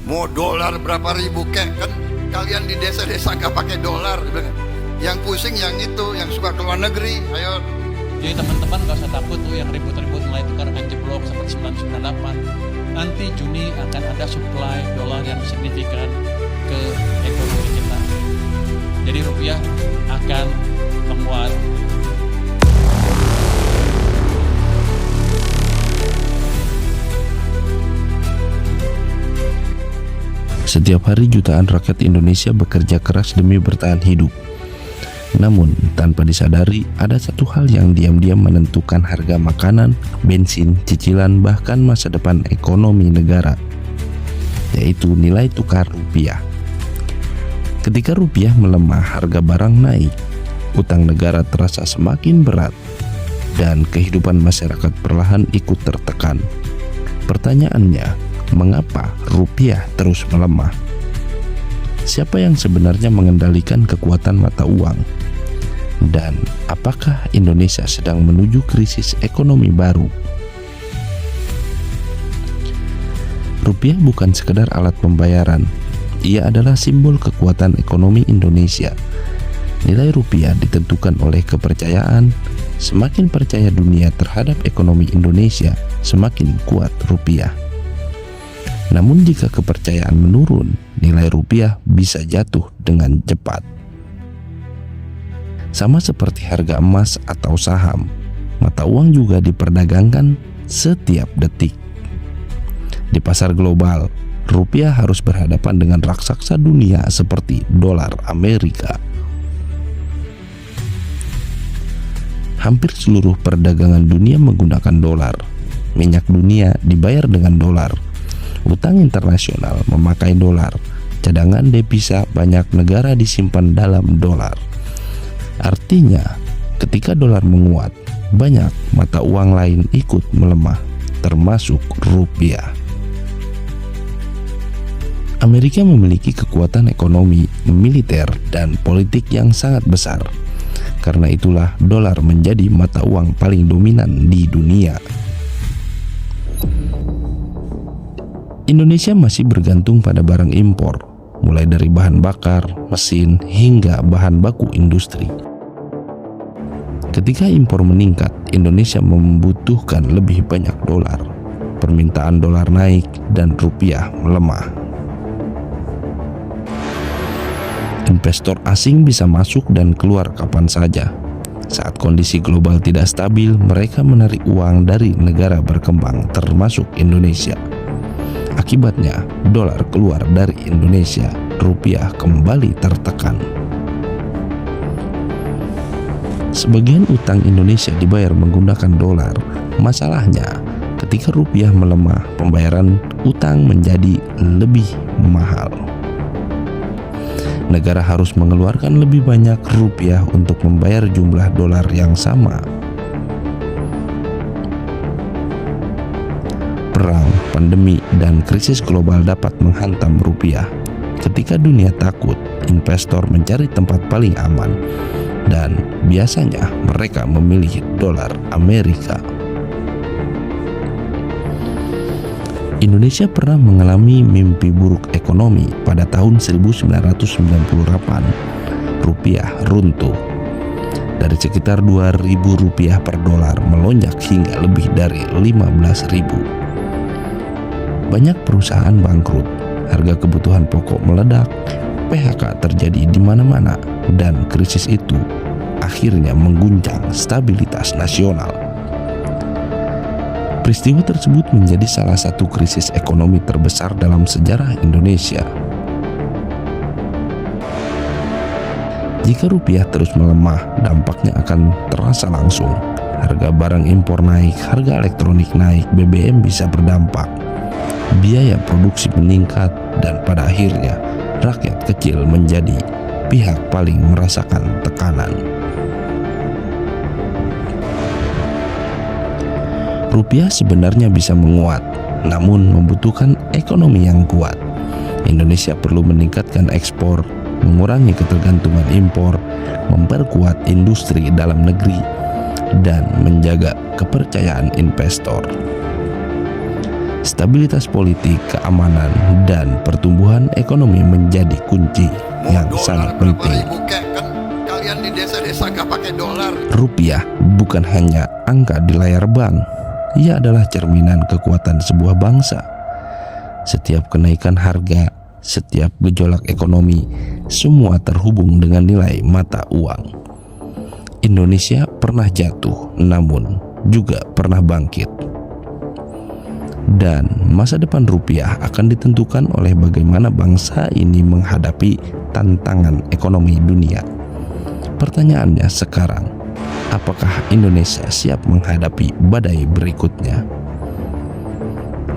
Mau dolar berapa ribu kek, kan kalian di desa-desa gak pakai dolar. Yang pusing yang itu, yang suka ke luar negeri. Ayo. Jadi teman-teman gak usah takut tuh yang ribut-ribut nilai tukar anjlok seperti 998. Nanti Juni akan ada supply dolar yang signifikan ke ekonomi kita. Jadi rupiah akan menguat. Setiap hari jutaan rakyat Indonesia bekerja keras demi bertahan hidup. Namun, tanpa disadari, ada satu hal yang diam-diam menentukan harga makanan, bensin, cicilan, bahkan masa depan ekonomi negara, yaitu nilai tukar rupiah. Ketika rupiah melemah, harga barang naik, utang negara terasa semakin berat, dan kehidupan masyarakat perlahan ikut tertekan. Pertanyaannya, mengapa rupiah terus melemah? Siapa yang sebenarnya mengendalikan kekuatan mata uang? Dan apakah Indonesia sedang menuju krisis ekonomi baru? Rupiah bukan sekedar alat pembayaran. Ia adalah simbol kekuatan ekonomi Indonesia. Nilai rupiah ditentukan oleh kepercayaan. Semakin percaya dunia terhadap ekonomi Indonesia, semakin kuat rupiah. Namun jika kepercayaan menurun, nilai rupiah bisa jatuh dengan cepat. Sama seperti harga emas atau saham, mata uang juga diperdagangkan setiap detik. Di pasar global, rupiah harus berhadapan dengan raksasa dunia seperti dolar Amerika. Hampir seluruh perdagangan dunia menggunakan dolar. Minyak dunia dibayar dengan dolar. Utang internasional memakai dolar. Cadangan devisa banyak negara disimpan dalam dolar. Artinya, ketika dolar menguat, banyak mata uang lain ikut melemah, termasuk rupiah. Amerika memiliki kekuatan ekonomi, militer, dan politik yang sangat besar. Karena itulah dolar menjadi mata uang paling dominan di dunia. Indonesia masih bergantung pada barang impor, mulai dari bahan bakar, mesin, hingga bahan baku industri. Ketika impor meningkat, Indonesia membutuhkan lebih banyak dolar. Permintaan dolar naik dan rupiah melemah. Investor asing bisa masuk dan keluar kapan saja. Saat kondisi global tidak stabil, mereka menarik uang dari negara berkembang, termasuk Indonesia. Akibatnya, dolar keluar dari Indonesia, rupiah kembali tertekan. Sebagian utang Indonesia dibayar menggunakan dolar. Masalahnya, ketika rupiah melemah, pembayaran utang menjadi lebih mahal. Negara harus mengeluarkan lebih banyak rupiah untuk membayar jumlah dolar yang sama. Perang, pandemi, dan krisis global dapat menghantam rupiah. Ketika dunia takut, investor mencari tempat paling aman, dan biasanya mereka memilih dolar Amerika. Indonesia pernah mengalami mimpi buruk ekonomi pada tahun 1998. Rupiah runtuh. Dari sekitar Rp2.000 per dolar melonjak hingga lebih dari 15.000. Banyak perusahaan bangkrut, harga kebutuhan pokok meledak, PHK terjadi di mana-mana, dan krisis itu akhirnya mengguncang stabilitas nasional. Peristiwa tersebut menjadi salah satu krisis ekonomi terbesar dalam sejarah Indonesia. Jika rupiah terus melemah, dampaknya akan terasa langsung. Harga barang impor naik, harga elektronik naik, BBM bisa berdampak. Biaya produksi meningkat, dan pada akhirnya rakyat kecil menjadi pihak paling merasakan tekanan. Rupiah sebenarnya bisa menguat, namun membutuhkan ekonomi yang kuat. Indonesia perlu meningkatkan ekspor, mengurangi ketergantungan impor, memperkuat industri dalam negeri, dan menjaga kepercayaan investor. Stabilitas politik, keamanan, dan pertumbuhan ekonomi menjadi kunci yang Mau sangat dolar berapa penting. ribu kek, kan kalian di desa-desa nggak pakai dolar. Rupiah bukan hanya angka di layar bank, ia adalah cerminan kekuatan sebuah bangsa. Setiap kenaikan harga, setiap gejolak ekonomi, semua terhubung dengan nilai mata uang. Indonesia pernah jatuh, namun juga pernah bangkit. Dan masa depan rupiah akan ditentukan oleh bagaimana bangsa ini menghadapi tantangan ekonomi dunia. Pertanyaannya sekarang, apakah Indonesia siap menghadapi badai berikutnya?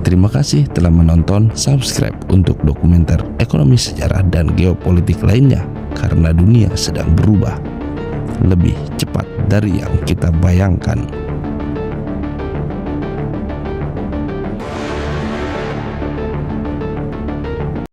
Terima kasih telah menonton. Subscribe untuk dokumenter ekonomi, sejarah, dan geopolitik lainnya, karena dunia sedang berubah lebih cepat dari yang kita bayangkan.